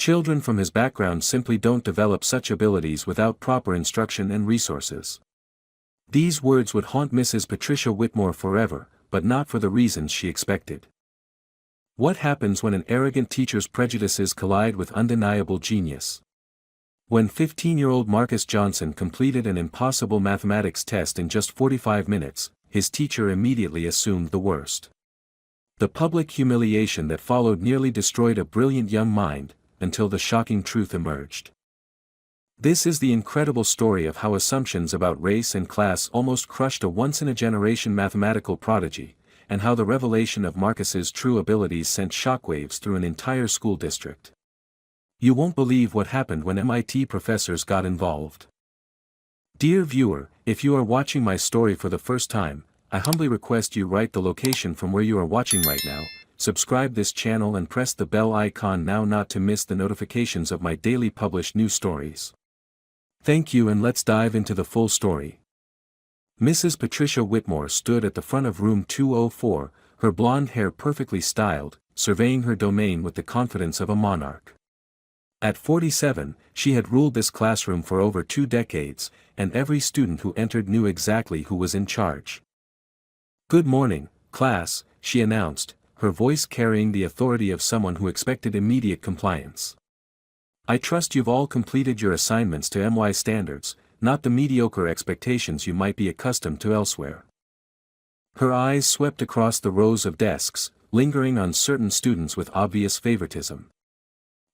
Children from his background simply don't develop such abilities without proper instruction and resources. These words would haunt Mrs. Patricia Whitmore forever, but not for the reasons she expected. What happens when an arrogant teacher's prejudices collide with undeniable genius? When 15-year-old Marcus Johnson completed an impossible mathematics test in just 45 minutes, his teacher immediately assumed the worst. The public humiliation that followed nearly destroyed a brilliant young mind, until the shocking truth emerged. This is the incredible story of how assumptions about race and class almost crushed a once-in-a-generation mathematical prodigy, and how the revelation of Marcus's true abilities sent shockwaves through an entire school district. You won't believe what happened when MIT professors got involved. Dear viewer, if you are watching my story for the first time, I humbly request you write the location from where you are watching right now, subscribe this channel and press the bell icon now not to miss the notifications of my daily published new stories. Thank you, and let's dive into the full story. Mrs. Patricia Whitmore stood at the front of room 204, her blonde hair perfectly styled, surveying her domain with the confidence of a monarch. At 47, she had ruled this classroom for over 2 decades, and every student who entered knew exactly who was in charge. "Good morning, class," she announced, her voice carrying the authority of someone who expected immediate compliance. "I trust you've all completed your assignments to MY standards, not the mediocre expectations you might be accustomed to elsewhere." Her eyes swept across the rows of desks, lingering on certain students with obvious favoritism.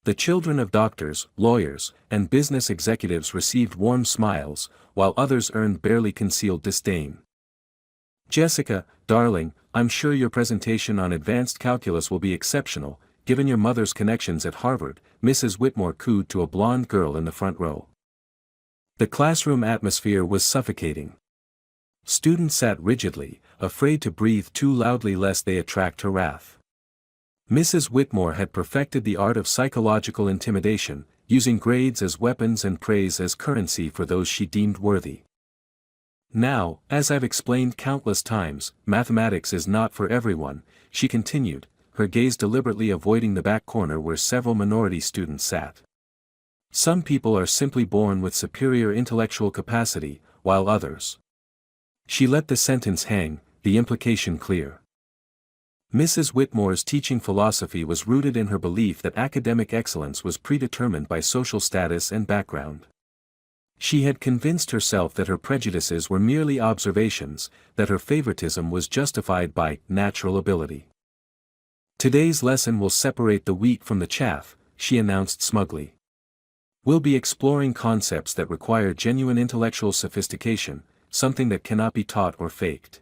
The children of doctors, lawyers, and business executives received warm smiles, while others earned barely concealed disdain. "Jessica, darling, I'm sure your presentation on advanced calculus will be exceptional, given your mother's connections at Harvard," Mrs. Whitmore cooed to a blonde girl in the front row. The classroom atmosphere was suffocating. Students sat rigidly, afraid to breathe too loudly lest they attract her wrath. Mrs. Whitmore had perfected the art of psychological intimidation, using grades as weapons and praise as currency for those she deemed worthy. "Now, as I've explained countless times, mathematics is not for everyone," she continued, her gaze deliberately avoiding the back corner where several minority students sat. "Some people are simply born with superior intellectual capacity, while others—" She let the sentence hang, the implication clear. Mrs. Whitmore's teaching philosophy was rooted in her belief that academic excellence was predetermined by social status and background. She had convinced herself that her prejudices were merely observations, that her favoritism was justified by natural ability. "Today's lesson will separate the wheat from the chaff," she announced smugly. "We'll be exploring concepts that require genuine intellectual sophistication, something that cannot be taught or faked."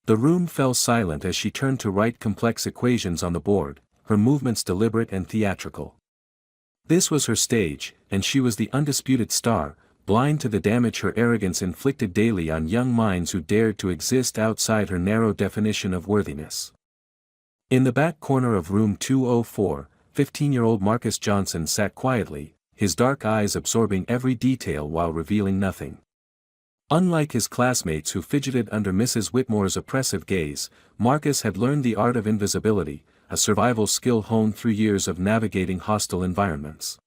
The room fell silent as she turned to write complex equations on the board, her movements deliberate and theatrical. This was her stage, and she was the undisputed star, blind to the damage her arrogance inflicted daily on young minds who dared to exist outside her narrow definition of worthiness. In the back corner of room 204, 15-year-old Marcus Johnson sat quietly, his dark eyes absorbing every detail while revealing nothing. Unlike his classmates who fidgeted under Mrs. Whitmore's oppressive gaze, Marcus had learned the art of invisibility, a survival skill honed through years of navigating hostile environments.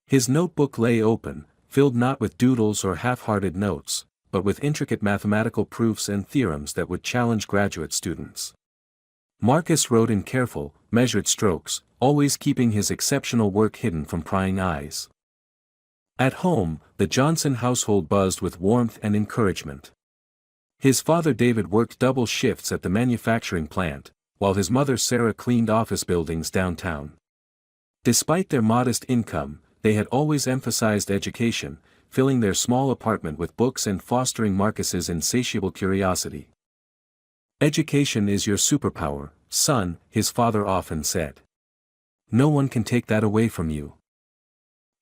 His notebook lay open, filled not with doodles or half-hearted notes, but with intricate mathematical proofs and theorems that would challenge graduate students. Marcus wrote in careful, measured strokes, always keeping his exceptional work hidden from prying eyes. At home, the Johnson household buzzed with warmth and encouragement. His father David worked double shifts at the manufacturing plant, while his mother Sarah cleaned office buildings downtown. Despite their modest income, they had always emphasized education, filling their small apartment with books and fostering Marcus's insatiable curiosity. "Education is your superpower, son," his father often said. "No one can take that away from you."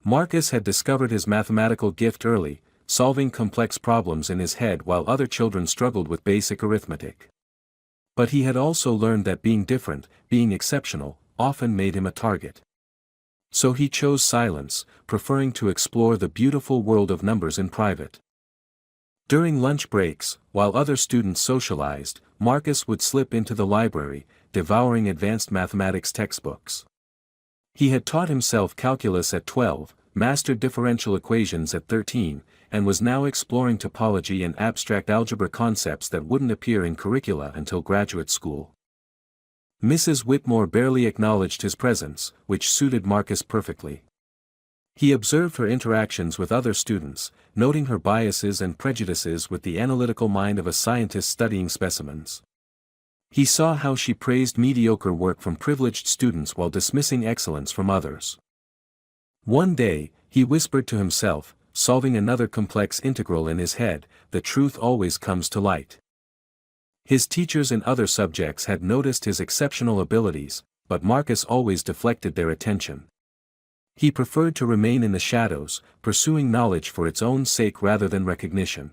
Marcus had discovered his mathematical gift early, solving complex problems in his head while other children struggled with basic arithmetic. But he had also learned that being different, being exceptional, often made him a target. So he chose silence, preferring to explore the beautiful world of numbers in private. During lunch breaks, while other students socialized, Marcus would slip into the library, devouring advanced mathematics textbooks. He had taught himself calculus at 12, mastered differential equations at 13, and was now exploring topology and abstract algebra concepts that wouldn't appear in curricula until graduate school. Mrs. Whitmore barely acknowledged his presence, which suited Marcus perfectly. He observed her interactions with other students, noting her biases and prejudices with the analytical mind of a scientist studying specimens. He saw how she praised mediocre work from privileged students while dismissing excellence from others. One day, he whispered to himself, solving another complex integral in his head, the truth always comes to light. His teachers in other subjects had noticed his exceptional abilities, but Marcus always deflected their attention. He preferred to remain in the shadows, pursuing knowledge for its own sake rather than recognition.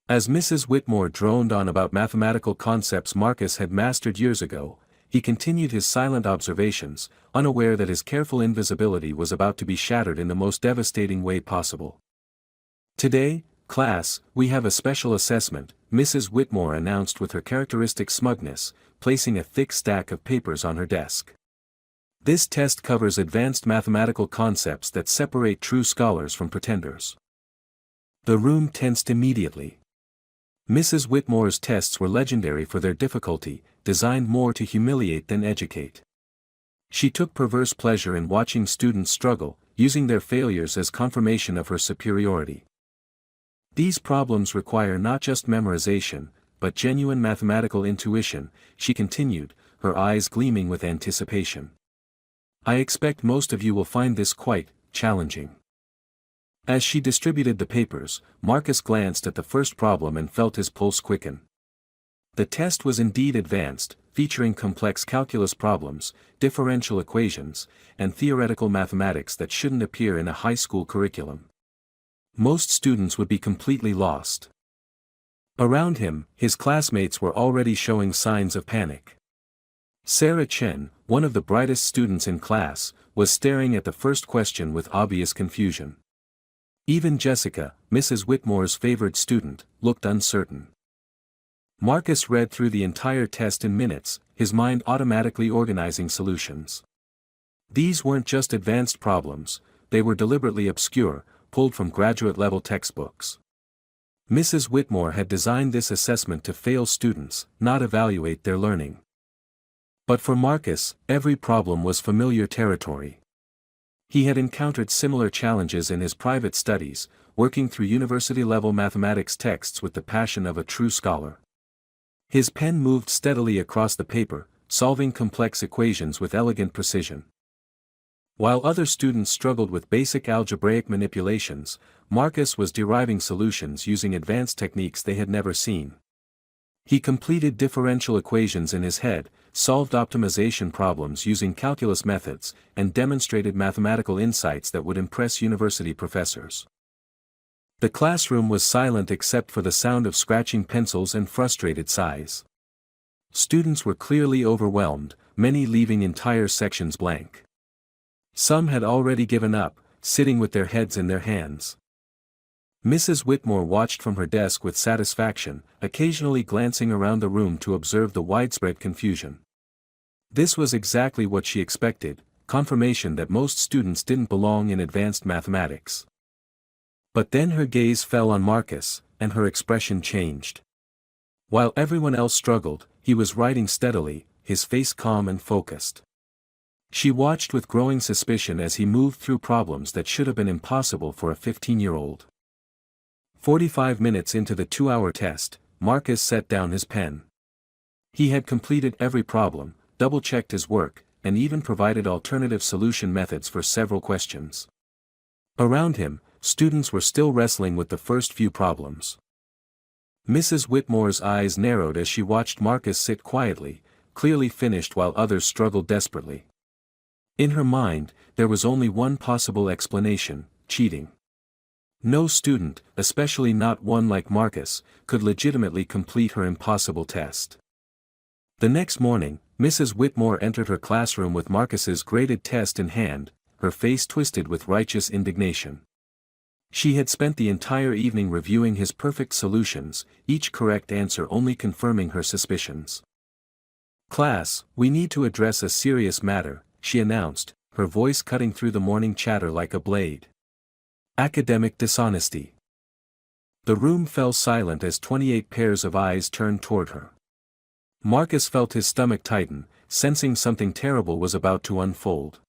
As Mrs. Whitmore droned on about mathematical concepts Marcus had mastered years ago, he continued his silent observations, unaware that his careful invisibility was about to be shattered in the most devastating way possible. "Today, class, we have a special assessment," Mrs. Whitmore announced with her characteristic smugness, placing a thick stack of papers on her desk. "This test covers advanced mathematical concepts that separate true scholars from pretenders." The room tensed immediately. Mrs. Whitmore's tests were legendary for their difficulty, designed more to humiliate than educate. She took perverse pleasure in watching students struggle, using their failures as confirmation of her superiority. "These problems require not just memorization, but genuine mathematical intuition," she continued, her eyes gleaming with anticipation. "I expect most of you will find this quite challenging." As she distributed the papers, Marcus glanced at the first problem and felt his pulse quicken. The test was indeed advanced, featuring complex calculus problems, differential equations, and theoretical mathematics that shouldn't appear in a high school curriculum. Most students would be completely lost. Around him, his classmates were already showing signs of panic. Sarah Chen, one of the brightest students in class, was staring at the first question with obvious confusion. Even Jessica, Mrs. Whitmore's favored student, looked uncertain. Marcus read through the entire test in minutes, his mind automatically organizing solutions. These weren't just advanced problems, they were deliberately obscure, pulled from graduate-level textbooks. Mrs. Whitmore had designed this assessment to fail students, not evaluate their learning. But for Marcus, every problem was familiar territory. He had encountered similar challenges in his private studies, working through university-level mathematics texts with the passion of a true scholar. His pen moved steadily across the paper, solving complex equations with elegant precision. While other students struggled with basic algebraic manipulations, Marcus was deriving solutions using advanced techniques they had never seen. He completed differential equations in his head, solved optimization problems using calculus methods, and demonstrated mathematical insights that would impress university professors. The classroom was silent except for the sound of scratching pencils and frustrated sighs. Students were clearly overwhelmed, many leaving entire sections blank. Some had already given up, sitting with their heads in their hands. Mrs. Whitmore watched from her desk with satisfaction, occasionally glancing around the room to observe the widespread confusion. This was exactly what she expected, confirmation that most students didn't belong in advanced mathematics. But then her gaze fell on Marcus, and her expression changed. While everyone else struggled, he was writing steadily, his face calm and focused. She watched with growing suspicion as he moved through problems that should have been impossible for a 15-year-old. 45 minutes into the 2-hour test, Marcus set down his pen. He had completed every problem, double-checked his work, and even provided alternative solution methods for several questions. Around him, students were still wrestling with the first few problems. Mrs. Whitmore's eyes narrowed as she watched Marcus sit quietly, clearly finished while others struggled desperately. In her mind, there was only one possible explanation: cheating. No student, especially not one like Marcus, could legitimately complete her impossible test. The next morning, Mrs. Whitmore entered her classroom with Marcus's graded test in hand, her face twisted with righteous indignation. She had spent the entire evening reviewing his perfect solutions, each correct answer only confirming her suspicions. "Class, we need to address a serious matter," she announced, her voice cutting through the morning chatter like a blade. Academic dishonesty. The room fell silent as 28 pairs of eyes turned toward her. Marcus felt his stomach tighten, sensing something terrible was about to unfold.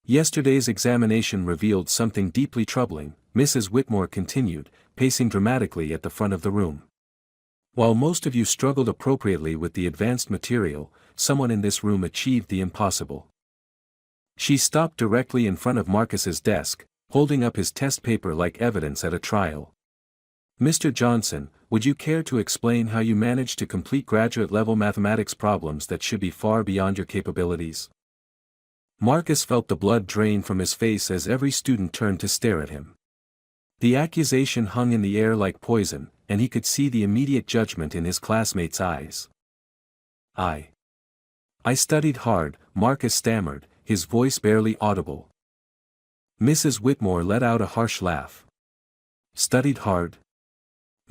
Yesterday's examination revealed something deeply troubling, Mrs. Whitmore continued, pacing dramatically at the front of the room. While most of you struggled appropriately with the advanced material, someone in this room achieved the impossible. She stopped directly in front of Marcus's desk, holding up his test paper like evidence at a trial. Mr. Johnson, would you care to explain how you managed to complete graduate-level mathematics problems that should be far beyond your capabilities? Marcus felt the blood drain from his face as every student turned to stare at him. The accusation hung in the air like poison, and he could see the immediate judgment in his classmates' eyes. I studied hard, Marcus stammered, his voice barely audible. Mrs. Whitmore let out a harsh laugh. Studied hard?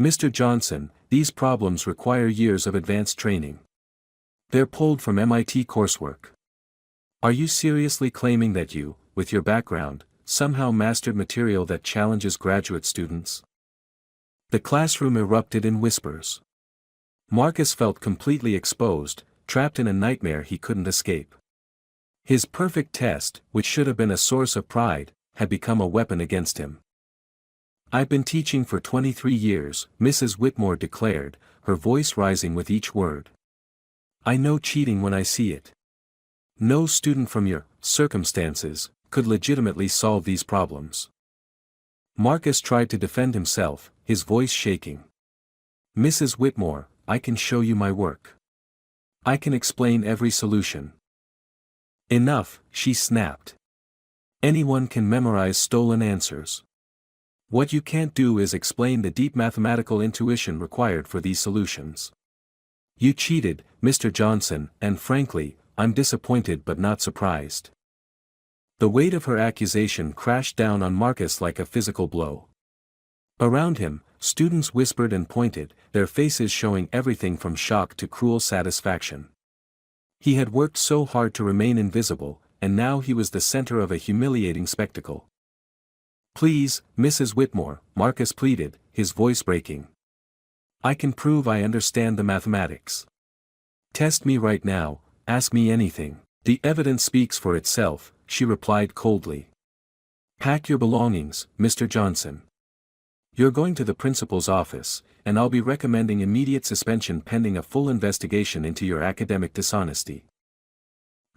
Mr. Johnson, these problems require years of advanced training. They're pulled from MIT coursework. Are you seriously claiming that you, with your background, somehow mastered material that challenges graduate students? The classroom erupted in whispers. Marcus felt completely exposed, trapped in a nightmare he couldn't escape. His perfect test, which should have been a source of pride, had become a weapon against him. I've been teaching for 23 years, Mrs. Whitmore declared, her voice rising with each word. I know cheating when I see it. No student from your circumstances could legitimately solve these problems. Marcus tried to defend himself, his voice shaking. Mrs. Whitmore, I can show you my work. I can explain every solution. Enough, she snapped. Anyone can memorize stolen answers. What you can't do is explain the deep mathematical intuition required for these solutions. You cheated, Mr. Johnson, and frankly, I'm disappointed but not surprised. The weight of her accusation crashed down on Marcus like a physical blow. Around him, students whispered and pointed, their faces showing everything from shock to cruel satisfaction. He had worked so hard to remain invisible, and now he was the center of a humiliating spectacle. Please, Mrs. Whitmore, Marcus pleaded, his voice breaking. I can prove I understand the mathematics. Test me right now, ask me anything. The evidence speaks for itself, she replied coldly. Pack your belongings, Mr. Johnson. You're going to the principal's office, and I'll be recommending immediate suspension pending a full investigation into your academic dishonesty.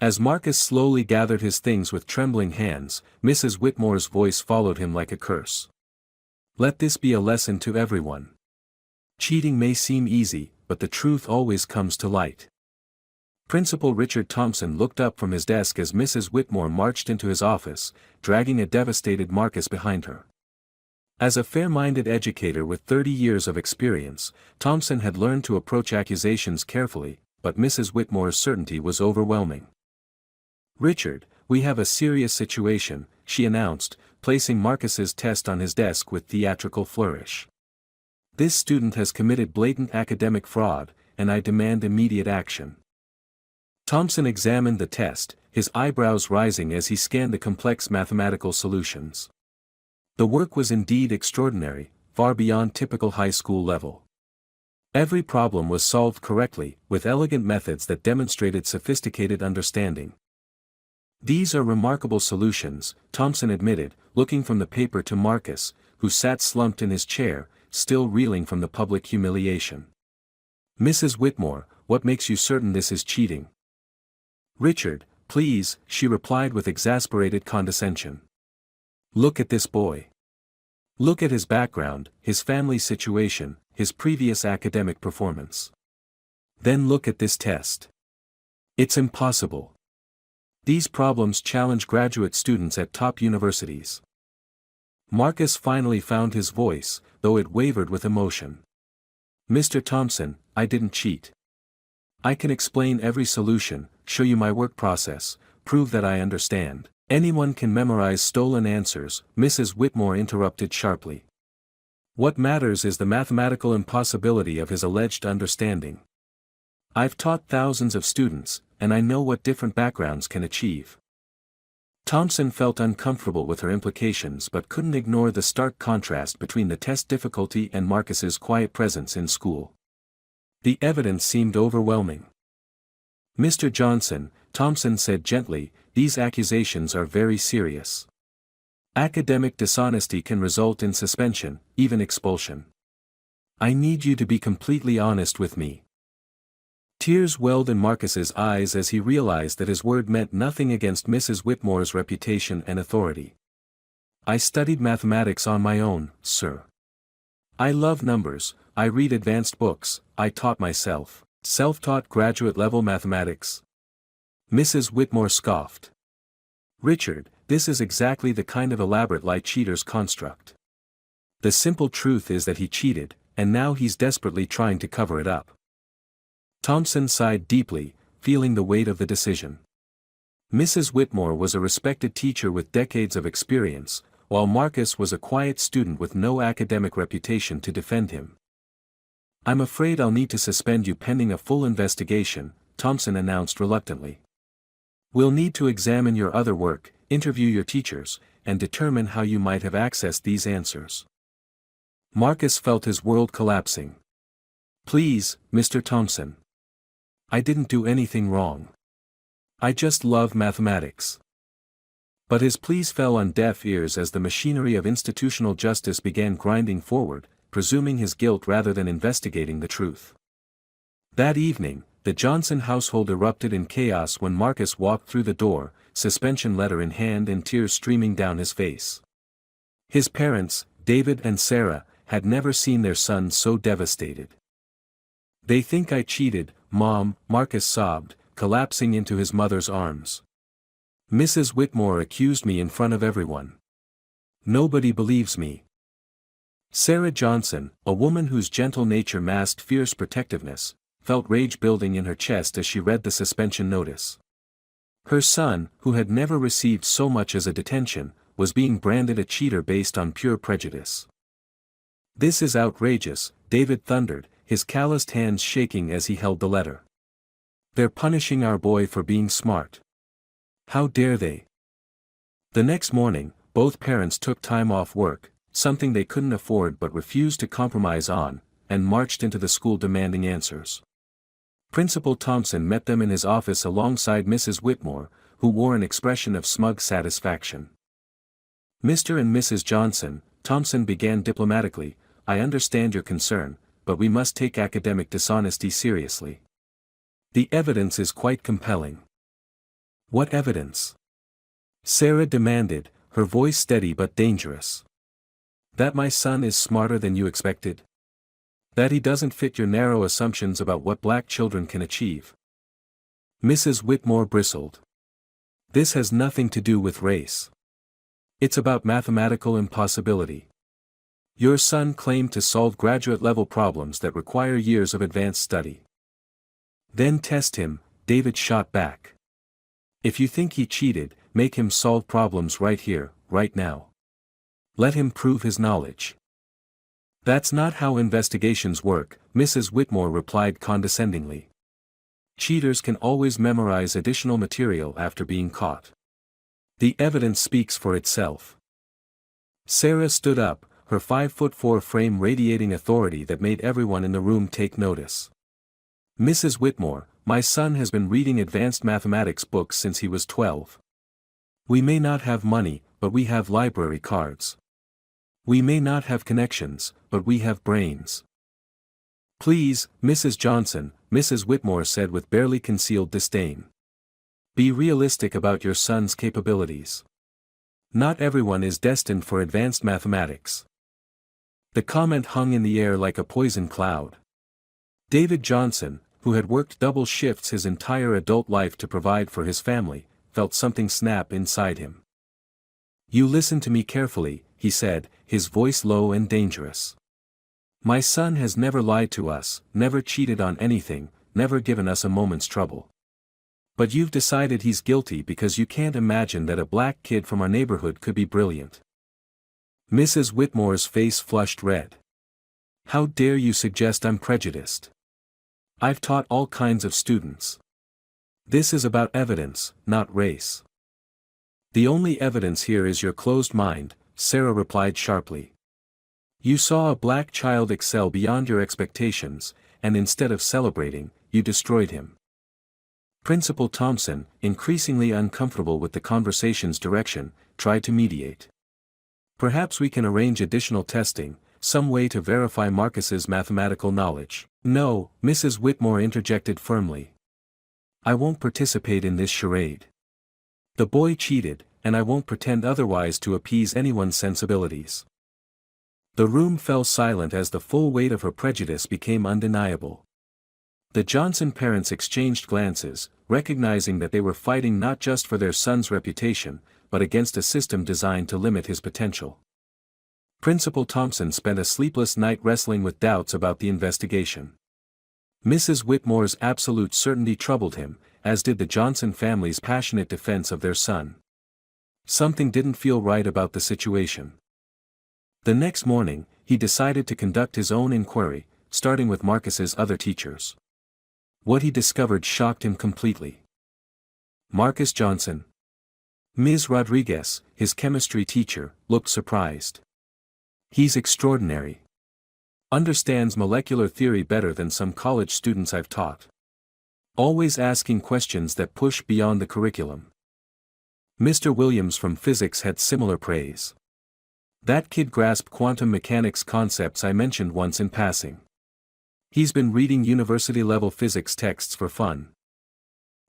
As Marcus slowly gathered his things with trembling hands, Mrs. Whitmore's voice followed him like a curse. Let this be a lesson to everyone. Cheating may seem easy, but the truth always comes to light. Principal Richard Thompson looked up from his desk as Mrs. Whitmore marched into his office, dragging a devastated Marcus behind her. As a fair-minded educator with 30 years of experience, Thompson had learned to approach accusations carefully, but Mrs. Whitmore's certainty was overwhelming. Richard, we have a serious situation, she announced, placing Marcus's test on his desk with theatrical flourish. This student has committed blatant academic fraud, and I demand immediate action. Thompson examined the test, his eyebrows rising as he scanned the complex mathematical solutions. The work was indeed extraordinary, far beyond typical high school level. Every problem was solved correctly, with elegant methods that demonstrated sophisticated understanding. These are remarkable solutions, Thompson admitted, looking from the paper to Marcus, who sat slumped in his chair, still reeling from the public humiliation. Mrs. Whitmore, what makes you certain this is cheating? Richard, please, she replied with exasperated condescension. Look at this boy. Look at his background, his family situation, his previous academic performance. Then look at this test. It's impossible. These problems challenge graduate students at top universities. Marcus finally found his voice, though it wavered with emotion. Mr. Thompson, I didn't cheat. I can explain every solution, show you my work process, prove that I understand. Anyone can memorize stolen answers, Mrs. Whitmore interrupted sharply. What matters is the mathematical impossibility of his alleged understanding. I've taught thousands of students, and I know what different backgrounds can achieve. Thompson felt uncomfortable with her implications but couldn't ignore the stark contrast between the test difficulty and Marcus's quiet presence in school. The evidence seemed overwhelming. "Mr. Johnson," Thompson said gently, "these accusations are very serious. Academic dishonesty can result in suspension, even expulsion. I need you to be completely honest with me." Tears welled in Marcus's eyes as he realized that his word meant nothing against Mrs. Whitmore's reputation and authority. "I studied mathematics on my own, sir. I love numbers, I read advanced books, I taught myself." "Self-taught graduate-level mathematics?" Mrs. Whitmore scoffed. "Richard, this is exactly the kind of elaborate lie cheaters construct. The simple truth is that he cheated, and now he's desperately trying to cover it up." Thompson sighed deeply, feeling the weight of the decision. Mrs. Whitmore was a respected teacher with decades of experience, while Marcus was a quiet student with no academic reputation to defend him. "I'm afraid I'll need to suspend you pending a full investigation," Thompson announced reluctantly. "We'll need to examine your other work, interview your teachers, and determine how you might have accessed these answers." Marcus felt his world collapsing. "Please, Mr. Thompson. I didn't do anything wrong. I just love mathematics." But his pleas fell on deaf ears as the machinery of institutional justice began grinding forward, presuming his guilt rather than investigating the truth. That evening, the Johnson household erupted in chaos when Marcus walked through the door, suspension letter in hand and tears streaming down his face. His parents, David and Sarah, had never seen their son so devastated. "They think I cheated, Mom," Marcus sobbed, collapsing into his mother's arms. "Mrs. Whitmore accused me in front of everyone. Nobody believes me." Sarah Johnson, a woman whose gentle nature masked fierce protectiveness, felt rage building in her chest as she read the suspension notice. Her son, who had never received so much as a detention, was being branded a cheater based on pure prejudice. "This is outrageous," David thundered, his calloused hands shaking as he held the letter. "They're punishing our boy for being smart. How dare they?" The next morning, both parents took time off work, something they couldn't afford but refused to compromise on, and marched into the school demanding answers. Principal Thompson met them in his office alongside Mrs. Whitmore, who wore an expression of smug satisfaction. "Mr. and Mrs. Johnson," Thompson began diplomatically, "I understand your concern, but we must take academic dishonesty seriously. The evidence is quite compelling." "What evidence?" Sarah demanded, her voice steady but dangerous. "That my son is smarter than you expected? That he doesn't fit your narrow assumptions about what black children can achieve?" Mrs. Whitmore bristled. "This has nothing to do with race. It's about mathematical impossibility. Your son claimed to solve graduate-level problems that require years of advanced study." "Then test him," David shot back. "If you think he cheated, make him solve problems right here, right now. Let him prove his knowledge." "That's not how investigations work," Mrs. Whitmore replied condescendingly. "Cheaters can always memorize additional material after being caught. The evidence speaks for itself." Sarah stood up, her 5'4" frame radiating authority that made everyone in the room take notice. "Mrs. Whitmore, my son has been reading advanced mathematics books since he was 12. We may not have money, but we have library cards. We may not have connections, but we have brains." "Please, Mrs. Johnson," Mrs. Whitmore said with barely concealed disdain. "Be realistic about your son's capabilities. Not everyone is destined for advanced mathematics." The comment hung in the air like a poison cloud. David Johnson, who had worked double shifts his entire adult life to provide for his family, felt something snap inside him. "You listen to me carefully," he said, his voice low and dangerous. "My son has never lied to us, never cheated on anything, never given us a moment's trouble. But you've decided he's guilty because you can't imagine that a black kid from our neighborhood could be brilliant." Mrs. Whitmore's face flushed red. "How dare you suggest I'm prejudiced? I've taught all kinds of students. This is about evidence, not race." The only evidence here is your closed mind, Sarah replied sharply. You saw a black child excel beyond your expectations, and instead of celebrating, you destroyed him. Principal Thompson, increasingly uncomfortable with the conversation's direction, tried to mediate. Perhaps we can arrange additional testing, some way to verify Marcus's mathematical knowledge. No, Mrs. Whitmore interjected firmly. I won't participate in this charade. The boy cheated, and I won't pretend otherwise to appease anyone's sensibilities. The room fell silent as the full weight of her prejudice became undeniable. The Johnson parents exchanged glances, recognizing that they were fighting not just for their son's reputation, but against a system designed to limit his potential. Principal Thompson spent a sleepless night wrestling with doubts about the investigation. Mrs. Whitmore's absolute certainty troubled him, as did the Johnson family's passionate defense of their son. Something didn't feel right about the situation. The next morning, he decided to conduct his own inquiry, starting with Marcus's other teachers. What he discovered shocked him completely. Marcus Johnson. Ms. Rodriguez, his chemistry teacher, looked surprised. He's extraordinary. Understands molecular theory better than some college students I've taught. Always asking questions that push beyond the curriculum. Mr. Williams from physics had similar praise. That kid grasped quantum mechanics concepts I mentioned once in passing. He's been reading university-level physics texts for fun.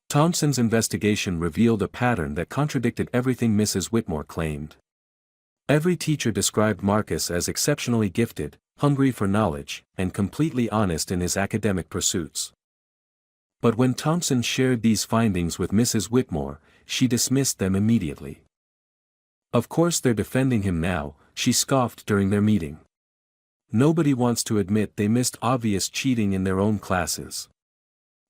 Thompson's investigation revealed a pattern that contradicted everything Mrs. Whitmore claimed. Every teacher described Marcus as exceptionally gifted, hungry for knowledge, and completely honest in his academic pursuits. But when Thompson shared these findings with Mrs. Whitmore, she dismissed them immediately. Of course they're defending him now, she scoffed during their meeting. Nobody wants to admit they missed obvious cheating in their own classes.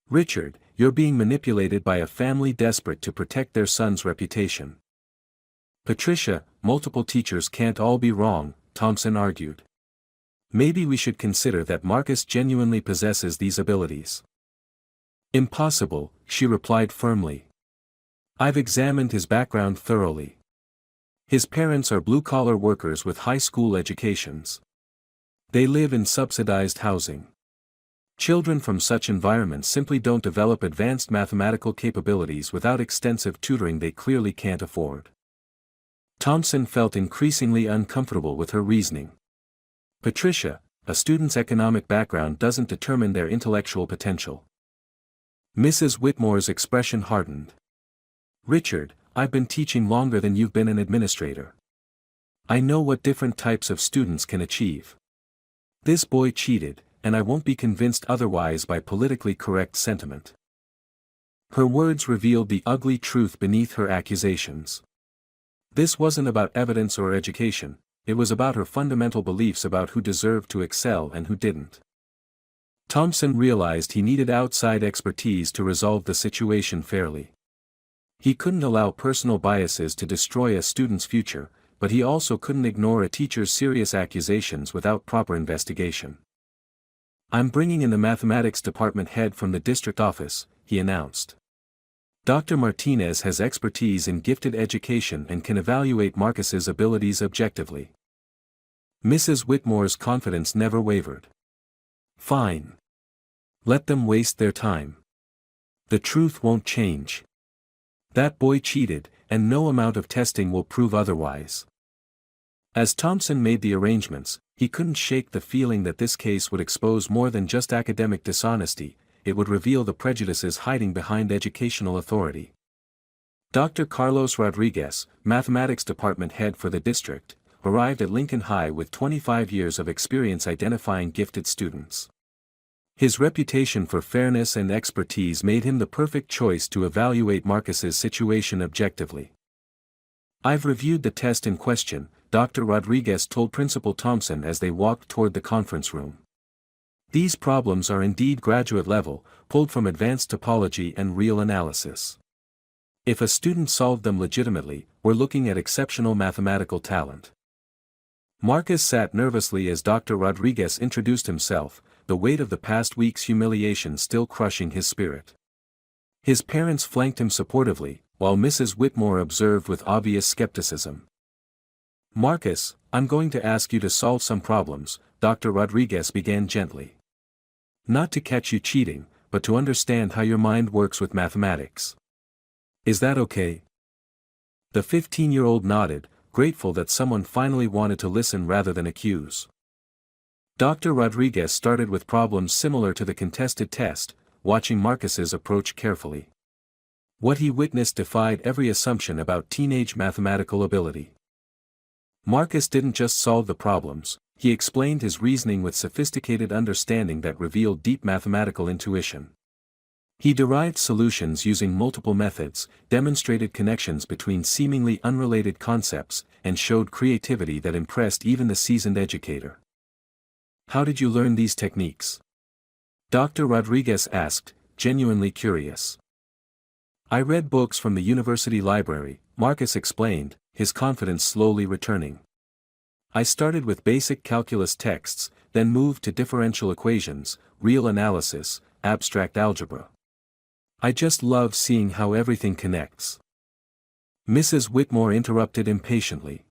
Richard, you're being manipulated by a family desperate to protect their son's reputation. Patricia, multiple teachers can't all be wrong, Thompson argued. Maybe we should consider that Marcus genuinely possesses these abilities. Impossible, she replied firmly. I've examined his background thoroughly. His parents are blue-collar workers with high school educations. They live in subsidized housing. Children from such environments simply don't develop advanced mathematical capabilities without extensive tutoring they clearly can't afford. Thompson felt increasingly uncomfortable with her reasoning. Patricia, a student's economic background doesn't determine their intellectual potential. Mrs. Whitmore's expression hardened. Richard, I've been teaching longer than you've been an administrator. I know what different types of students can achieve. This boy cheated, and I won't be convinced otherwise by politically correct sentiment. Her words revealed the ugly truth beneath her accusations. This wasn't about evidence or education, it was about her fundamental beliefs about who deserved to excel and who didn't. Thompson realized he needed outside expertise to resolve the situation fairly. He couldn't allow personal biases to destroy a student's future, but he also couldn't ignore a teacher's serious accusations without proper investigation. I'm bringing in the mathematics department head from the district office, he announced. Dr. Martinez has expertise in gifted education and can evaluate Marcus's abilities objectively. Mrs. Whitmore's confidence never wavered. Fine. Let them waste their time. The truth won't change. That boy cheated, and no amount of testing will prove otherwise. As Thompson made the arrangements, he couldn't shake the feeling that this case would expose more than just academic dishonesty, it would reveal the prejudices hiding behind educational authority. Dr. Carlos Rodriguez, mathematics department head for the district, arrived at Lincoln High with 25 years of experience identifying gifted students. His reputation for fairness and expertise made him the perfect choice to evaluate Marcus's situation objectively. I've reviewed the test in question, Dr. Rodriguez told Principal Thompson as they walked toward the conference room. These problems are indeed graduate level, pulled from advanced topology and real analysis. If a student solved them legitimately, we're looking at exceptional mathematical talent. Marcus sat nervously as Dr. Rodriguez introduced himself, the weight of the past week's humiliation still crushing his spirit. His parents flanked him supportively, while Mrs. Whitmore observed with obvious skepticism. "Marcus, I'm going to ask you to solve some problems," Dr. Rodriguez began gently. "Not to catch you cheating, but to understand how your mind works with mathematics. Is that okay?" The 15-year-old nodded, grateful that someone finally wanted to listen rather than accuse. Dr. Rodriguez started with problems similar to the contested test, watching Marcus's approach carefully. What he witnessed defied every assumption about teenage mathematical ability. Marcus didn't just solve the problems, he explained his reasoning with sophisticated understanding that revealed deep mathematical intuition. He derived solutions using multiple methods, demonstrated connections between seemingly unrelated concepts, and showed creativity that impressed even the seasoned educator. "How did you learn these techniques?" Dr. Rodriguez asked, genuinely curious. "I read books from the university library," Marcus explained, his confidence slowly returning. "I started with basic calculus texts, then moved to differential equations, real analysis, abstract algebra. I just love seeing how everything connects." Mrs. Whitmore interrupted impatiently.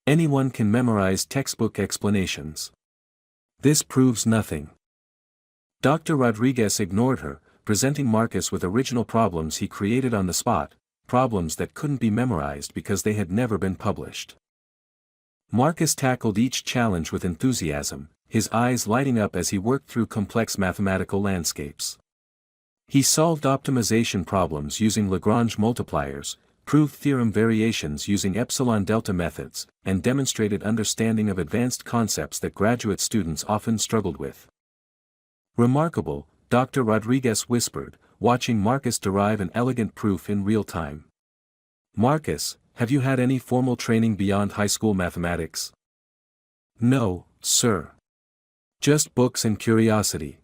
"Anyone can memorize textbook explanations. This proves nothing." Dr. Rodriguez ignored her, presenting Marcus with original problems he created on the spot, problems that couldn't be memorized because they had never been published. Marcus tackled each challenge with enthusiasm, his eyes lighting up as he worked through complex mathematical landscapes. He solved optimization problems using Lagrange multipliers, proved theorem variations using epsilon-delta methods, and demonstrated understanding of advanced concepts that graduate students often struggled with. "Remarkable," Dr. Rodriguez whispered, watching Marcus derive an elegant proof in real time. "Marcus, have you had any formal training beyond high school mathematics?" "No, sir. Just books and curiosity.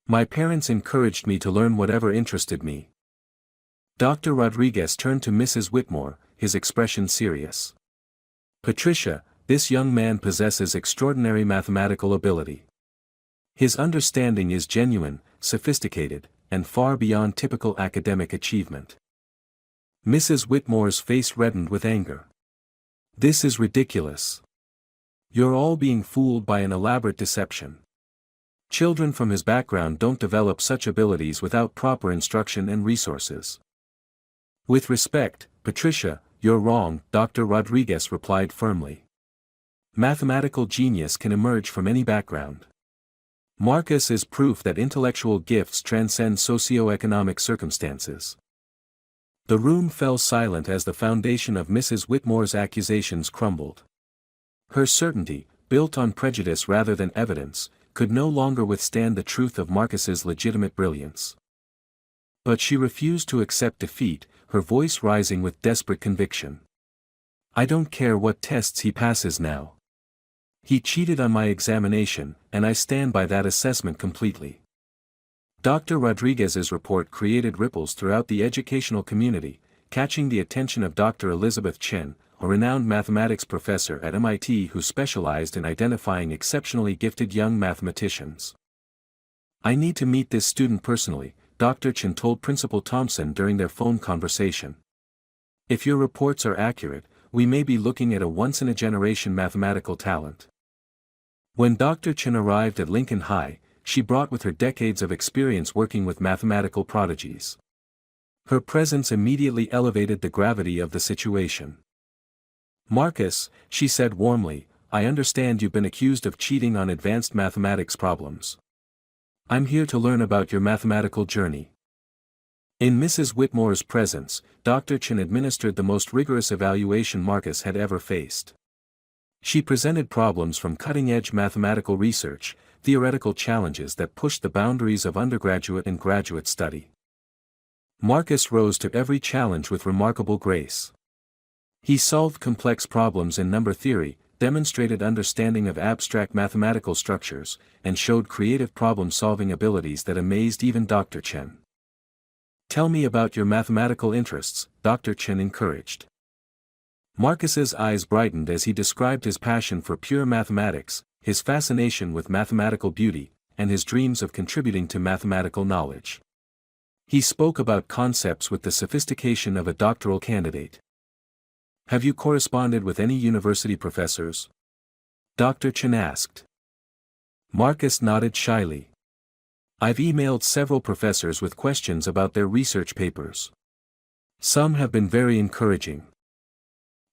My parents encouraged me to learn whatever interested me." Dr. Rodriguez turned to Mrs. Whitmore, his expression serious. "Patricia, this young man possesses extraordinary mathematical ability. His understanding is genuine, sophisticated, and far beyond typical academic achievement." Mrs. Whitmore's face reddened with anger. "This is ridiculous. You're all being fooled by an elaborate deception. Children from his background don't develop such abilities without proper instruction and resources." "With respect, Patricia, you're wrong," Dr. Rodriguez replied firmly. "Mathematical genius can emerge from any background. Marcus is proof that intellectual gifts transcend socioeconomic circumstances." The room fell silent as the foundation of Mrs. Whitmore's accusations crumbled. Her certainty, built on prejudice rather than evidence, could no longer withstand the truth of Marcus's legitimate brilliance. But she refused to accept defeat, her voice rising with desperate conviction. "I don't care what tests he passes now. He cheated on my examination, and I stand by that assessment completely." Dr. Rodriguez's report created ripples throughout the educational community, catching the attention of Dr. Elizabeth Chen, a renowned mathematics professor at MIT who specialized in identifying exceptionally gifted young mathematicians. "I need to meet this student personally," Dr. Chen told Principal Thompson during their phone conversation. "If your reports are accurate, we may be looking at a once-in-a-generation mathematical talent." When Dr. Chen arrived at Lincoln High, she brought with her decades of experience working with mathematical prodigies. Her presence immediately elevated the gravity of the situation. "Marcus," she said warmly, "I understand you've been accused of cheating on advanced mathematics problems. I'm here to learn about your mathematical journey." In Mrs. Whitmore's presence, Dr. Chen administered the most rigorous evaluation Marcus had ever faced. She presented problems from cutting-edge mathematical research, theoretical challenges that pushed the boundaries of undergraduate and graduate study. Marcus rose to every challenge with remarkable grace. He solved complex problems in number theory, demonstrated understanding of abstract mathematical structures, and showed creative problem-solving abilities that amazed even Dr. Chen. "Tell me about your mathematical interests," Dr. Chen encouraged. Marcus's eyes brightened as he described his passion for pure mathematics, his fascination with mathematical beauty, and his dreams of contributing to mathematical knowledge. He spoke about concepts with the sophistication of a doctoral candidate. Have you corresponded with any university professors? Dr. Chen asked. Marcus nodded shyly. I've emailed several professors with questions about their research papers. Some have been very encouraging.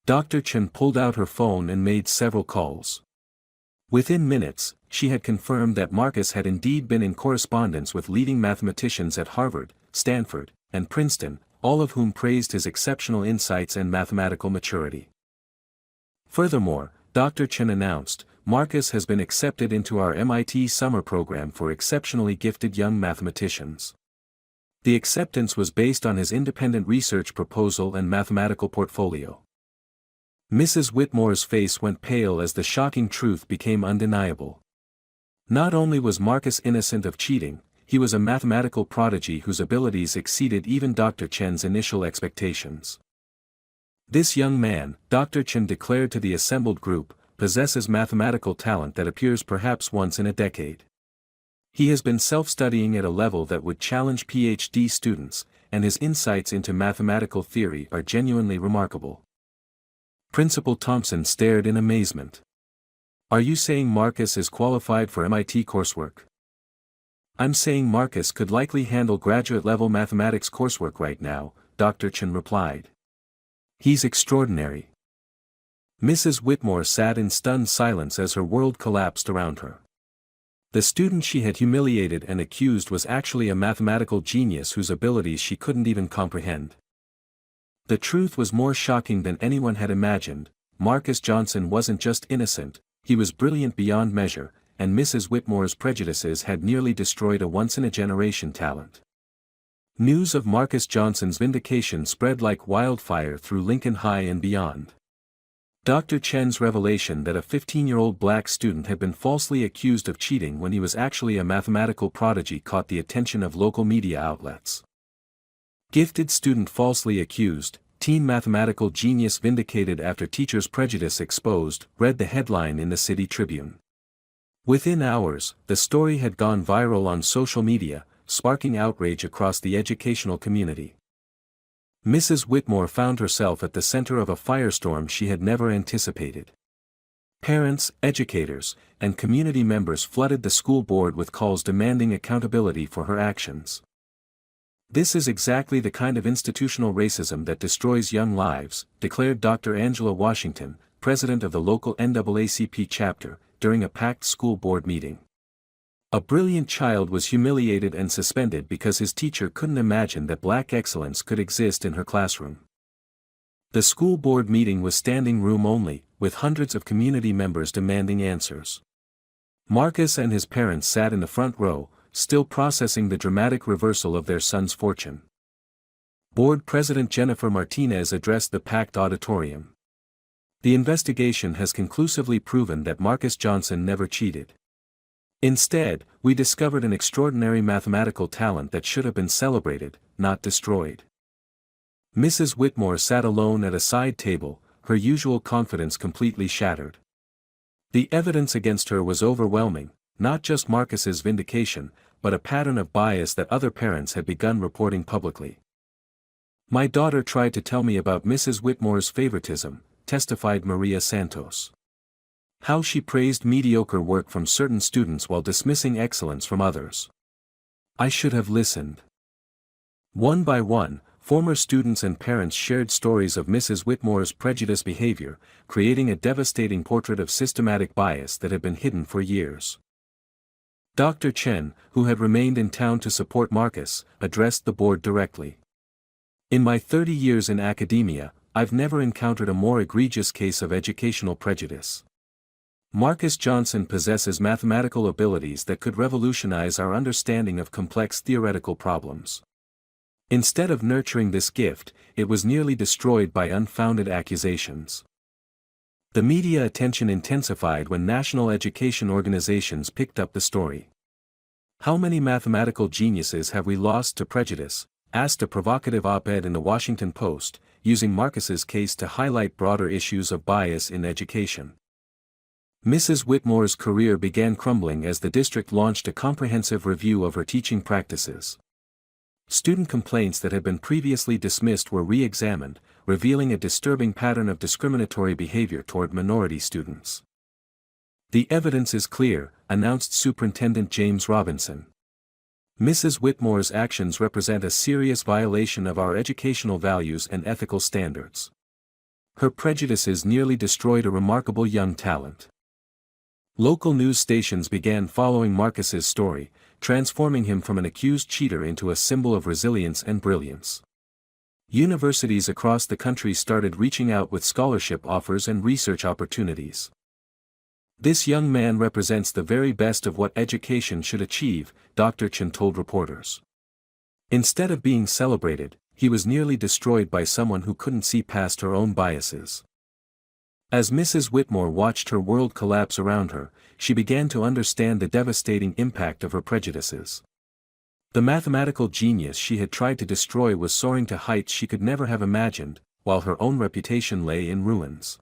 Dr. Chen pulled out her phone and made several calls. Within minutes, she had confirmed that Marcus had indeed been in correspondence with leading mathematicians at Harvard, Stanford, and Princeton, all of whom praised his exceptional insights and mathematical maturity. Furthermore, Dr. Chen announced, Marcus has been accepted into our MIT summer program for exceptionally gifted young mathematicians. The acceptance was based on his independent research proposal and mathematical portfolio. Mrs. Whitmore's face went pale as the shocking truth became undeniable. Not only was Marcus innocent of cheating, he was a mathematical prodigy whose abilities exceeded even Dr. Chen's initial expectations. This young man, Dr. Chen declared to the assembled group, possesses mathematical talent that appears perhaps once in a decade. He has been self-studying at a level that would challenge PhD students, and his insights into mathematical theory are genuinely remarkable. Principal Thompson stared in amazement. Are you saying Marcus is qualified for MIT coursework? I'm saying Marcus could likely handle graduate-level mathematics coursework right now, Dr. Chen replied. He's extraordinary. Mrs. Whitmore sat in stunned silence as her world collapsed around her. The student she had humiliated and accused was actually a mathematical genius whose abilities she couldn't even comprehend. The truth was more shocking than anyone had imagined. Marcus Johnson wasn't just innocent, he was brilliant beyond measure, and Mrs. Whitmore's prejudices had nearly destroyed a once-in-a-generation talent. News of Marcus Johnson's vindication spread like wildfire through Lincoln High and beyond. Dr. Chen's revelation that a 15-year-old black student had been falsely accused of cheating when he was actually a mathematical prodigy caught the attention of local media outlets. Gifted student falsely accused, teen mathematical genius vindicated after teacher's prejudice exposed, read the headline in the City Tribune. Within hours, the story had gone viral on social media, sparking outrage across the educational community. Mrs. Whitmore found herself at the center of a firestorm she had never anticipated. Parents, educators, and community members flooded the school board with calls demanding accountability for her actions. This is exactly the kind of institutional racism that destroys young lives, declared Dr. Angela Washington, president of the local NAACP chapter, during a packed school board meeting. A brilliant child was humiliated and suspended because his teacher couldn't imagine that black excellence could exist in her classroom. The school board meeting was standing room only, with hundreds of community members demanding answers. Marcus and his parents sat in the front row, still processing the dramatic reversal of their son's fortune. Board President Jennifer Martinez addressed the packed auditorium. The investigation has conclusively proven that Marcus Johnson never cheated. Instead, we discovered an extraordinary mathematical talent that should have been celebrated, not destroyed. Mrs. Whitmore sat alone at a side table, her usual confidence completely shattered. The evidence against her was overwhelming, not just Marcus's vindication, but a pattern of bias that other parents had begun reporting publicly. My daughter tried to tell me about Mrs. Whitmore's favoritism, testified Maria Santos. How she praised mediocre work from certain students while dismissing excellence from others. I should have listened. One by one, former students and parents shared stories of Mrs. Whitmore's prejudiced behavior, creating a devastating portrait of systematic bias that had been hidden for years. Dr. Chen, who had remained in town to support Marcus, addressed the board directly. In my 30 years in academia, I've never encountered a more egregious case of educational prejudice. Marcus Johnson possesses mathematical abilities that could revolutionize our understanding of complex theoretical problems. Instead of nurturing this gift, it was nearly destroyed by unfounded accusations. The media attention intensified when national education organizations picked up the story. How many mathematical geniuses have we lost to prejudice? Asked a provocative op-ed in the Washington Post, using Marcus's case to highlight broader issues of bias in education. Mrs. Whitmore's career began crumbling as the district launched a comprehensive review of her teaching practices. Student complaints that had been previously dismissed were re-examined, revealing a disturbing pattern of discriminatory behavior toward minority students. "The evidence is clear," announced Superintendent James Robinson. "Mrs. Whitmore's actions represent a serious violation of our educational values and ethical standards. Her prejudices nearly destroyed a remarkable young talent." Local news stations began following Marcus's story, transforming him from an accused cheater into a symbol of resilience and brilliance. Universities across the country started reaching out with scholarship offers and research opportunities. "This young man represents the very best of what education should achieve," Dr. Chen told reporters. Instead of being celebrated, he was nearly destroyed by someone who couldn't see past her own biases. As Mrs. Whitmore watched her world collapse around her, she began to understand the devastating impact of her prejudices. The mathematical genius she had tried to destroy was soaring to heights she could never have imagined, while her own reputation lay in ruins.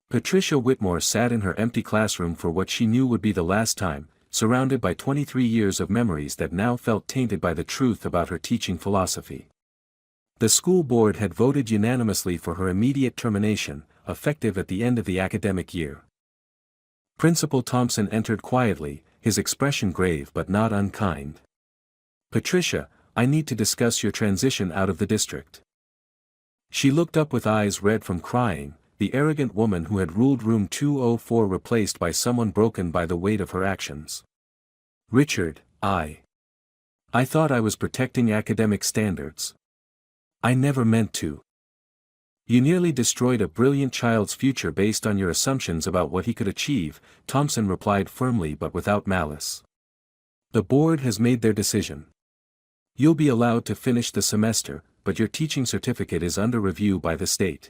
Patricia Whitmore sat in her empty classroom for what she knew would be the last time, surrounded by 23 years of memories that now felt tainted by the truth about her teaching philosophy. The school board had voted unanimously for her immediate termination, effective at the end of the academic year. Principal Thompson entered quietly, his expression grave but not unkind. "Patricia, I need to discuss your transition out of the district." She looked up with eyes red from crying, the arrogant woman who had ruled room 204 replaced by someone broken by the weight of her actions. "Richard, I thought I was protecting academic standards. I never meant to." "You nearly destroyed a brilliant child's future based on your assumptions about what he could achieve," Thompson replied firmly but without malice. "The board has made their decision. You'll be allowed to finish the semester, but your teaching certificate is under review by the state."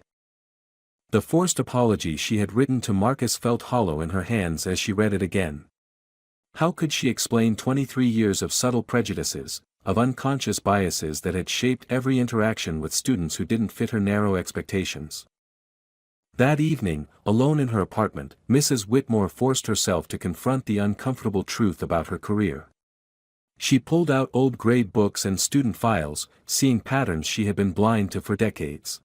The forced apology she had written to Marcus felt hollow in her hands as she read it again. How could she explain 23 years of subtle prejudices, of unconscious biases that had shaped every interaction with students who didn't fit her narrow expectations? That evening, alone in her apartment, Mrs. Whitmore forced herself to confront the uncomfortable truth about her career. She pulled out old grade books and student files, seeing patterns she had been blind to for decades.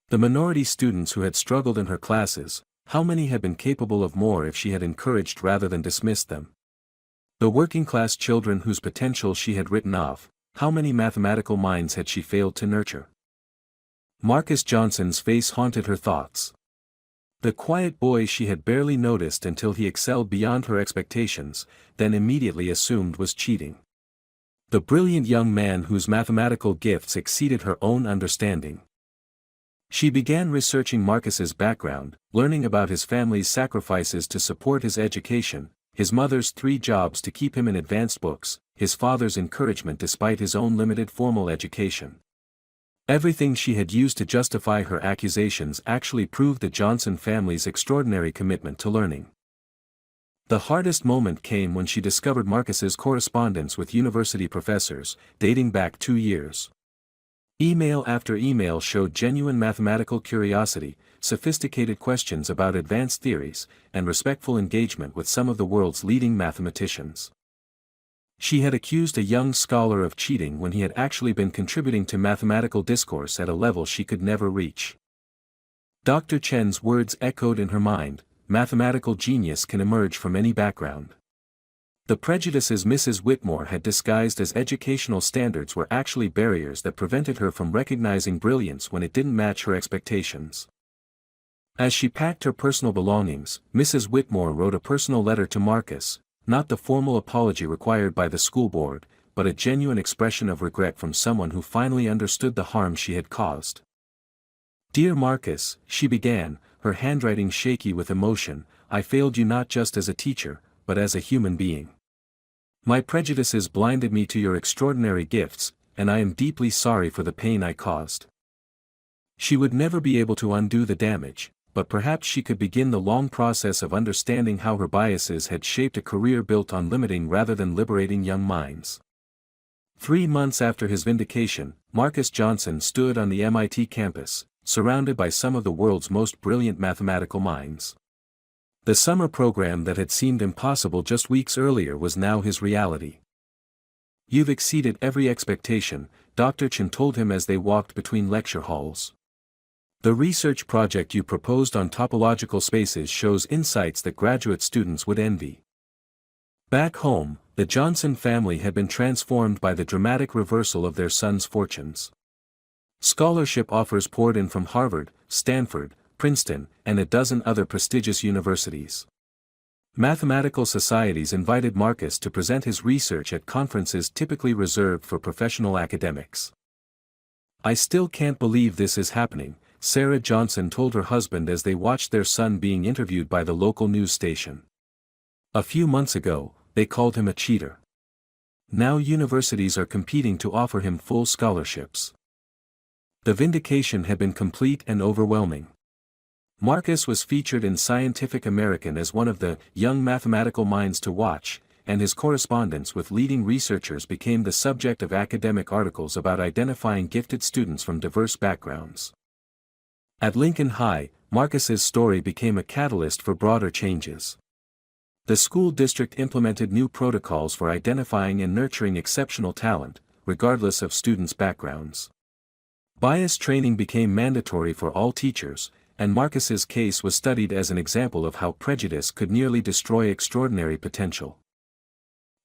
The minority students who had struggled in her classes, how many had been capable of more if she had encouraged rather than dismissed them? The working-class children whose potential she had written off, how many mathematical minds had she failed to nurture? Marcus Johnson's face haunted her thoughts. The quiet boy she had barely noticed until he excelled beyond her expectations, then immediately assumed was cheating. The brilliant young man whose mathematical gifts exceeded her own understanding. She began researching Marcus's background, learning about his family's sacrifices to support his education, his mother's 3 jobs to keep him in advanced books, his father's encouragement despite his own limited formal education. Everything she had used to justify her accusations actually proved the Johnson family's extraordinary commitment to learning. The hardest moment came when she discovered Marcus's correspondence with university professors, dating back 2 years. Email after email showed genuine mathematical curiosity, sophisticated questions about advanced theories, and respectful engagement with some of the world's leading mathematicians. She had accused a young scholar of cheating when he had actually been contributing to mathematical discourse at a level she could never reach. Dr. Chen's words echoed in her mind: mathematical genius can emerge from any background. The prejudices Mrs. Whitmore had disguised as educational standards were actually barriers that prevented her from recognizing brilliance when it didn't match her expectations. As she packed her personal belongings, Mrs. Whitmore wrote a personal letter to Marcus, not the formal apology required by the school board, but a genuine expression of regret from someone who finally understood the harm she had caused. "Dear Marcus," she began, her handwriting shaky with emotion, "I failed you not just as a teacher, but as a human being. My prejudices blinded me to your extraordinary gifts, and I am deeply sorry for the pain I caused." She would never be able to undo the damage, but perhaps she could begin the long process of understanding how her biases had shaped a career built on limiting rather than liberating young minds. 3 months after his vindication, Marcus Johnson stood on the MIT campus, surrounded by some of the world's most brilliant mathematical minds. The summer program that had seemed impossible just weeks earlier was now his reality. You've exceeded every expectation, Dr. Chen told him as they walked between lecture halls. The research project you proposed on topological spaces shows insights that graduate students would envy. Back home, the Johnson family had been transformed by the dramatic reversal of their son's fortunes. Scholarship offers poured in from Harvard, Stanford, Princeton, and a dozen other prestigious universities. Mathematical societies invited Marcus to present his research at conferences typically reserved for professional academics. "I still can't believe this is happening," Sarah Johnson told her husband as they watched their son being interviewed by the local news station. A few months ago, they called him a cheater. Now universities are competing to offer him full scholarships. The vindication had been complete and overwhelming. Marcus was featured in Scientific American as one of the young mathematical minds to watch, and his correspondence with leading researchers became the subject of academic articles about identifying gifted students from diverse backgrounds. At Lincoln High, Marcus's story became a catalyst for broader changes. The school district implemented new protocols for identifying and nurturing exceptional talent, regardless of students' backgrounds. Bias training became mandatory for all teachers, and Marcus's case was studied as an example of how prejudice could nearly destroy extraordinary potential.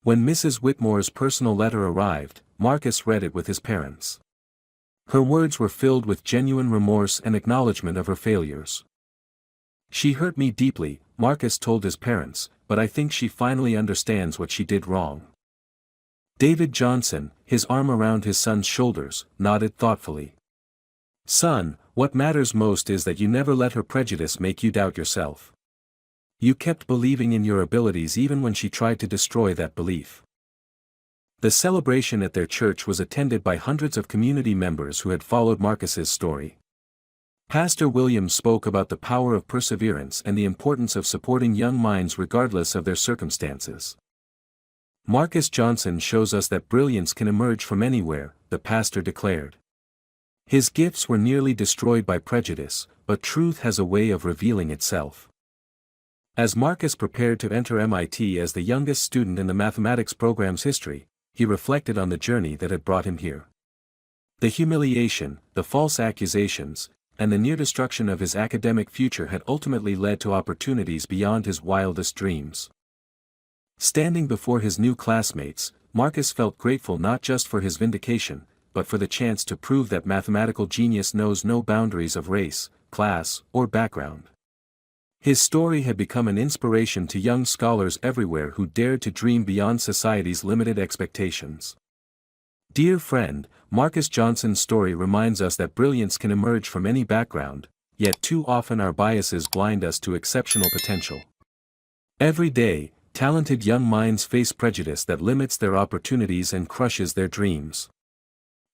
When Mrs. Whitmore's personal letter arrived, Marcus read it with his parents. Her words were filled with genuine remorse and acknowledgement of her failures. "She hurt me deeply," Marcus told his parents, "but I think she finally understands what she did wrong." David Johnson, his arm around his son's shoulders, nodded thoughtfully. "Son, what matters most is that you never let her prejudice make you doubt yourself. You kept believing in your abilities even when she tried to destroy that belief." The celebration at their church was attended by hundreds of community members who had followed Marcus's story. Pastor Williams spoke about the power of perseverance and the importance of supporting young minds regardless of their circumstances. "Marcus Johnson shows us that brilliance can emerge from anywhere," the pastor declared. "His gifts were nearly destroyed by prejudice, but truth has a way of revealing itself." As Marcus prepared to enter MIT as the youngest student in the mathematics program's history, he reflected on the journey that had brought him here. The humiliation, the false accusations, and the near destruction of his academic future had ultimately led to opportunities beyond his wildest dreams. Standing before his new classmates, Marcus felt grateful not just for his vindication, but for the chance to prove that mathematical genius knows no boundaries of race, class, or background. His story had become an inspiration to young scholars everywhere who dared to dream beyond society's limited expectations. Dear friend, Marcus Johnson's story reminds us that brilliance can emerge from any background, yet too often our biases blind us to exceptional potential. Every day, talented young minds face prejudice that limits their opportunities and crushes their dreams.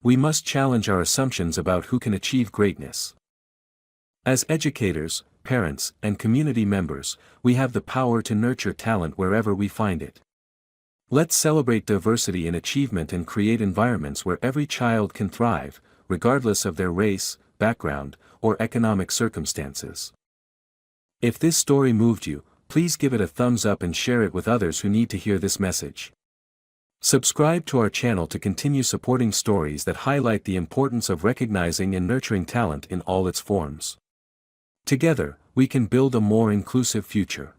We must challenge our assumptions about who can achieve greatness. As educators, parents, and community members, we have the power to nurture talent wherever we find it. Let's celebrate diversity in achievement and create environments where every child can thrive, regardless of their race, background, or economic circumstances. If this story moved you, please give it a thumbs up and share it with others who need to hear this message. Subscribe to our channel to continue supporting stories that highlight the importance of recognizing and nurturing talent in all its forms. Together, we can build a more inclusive future.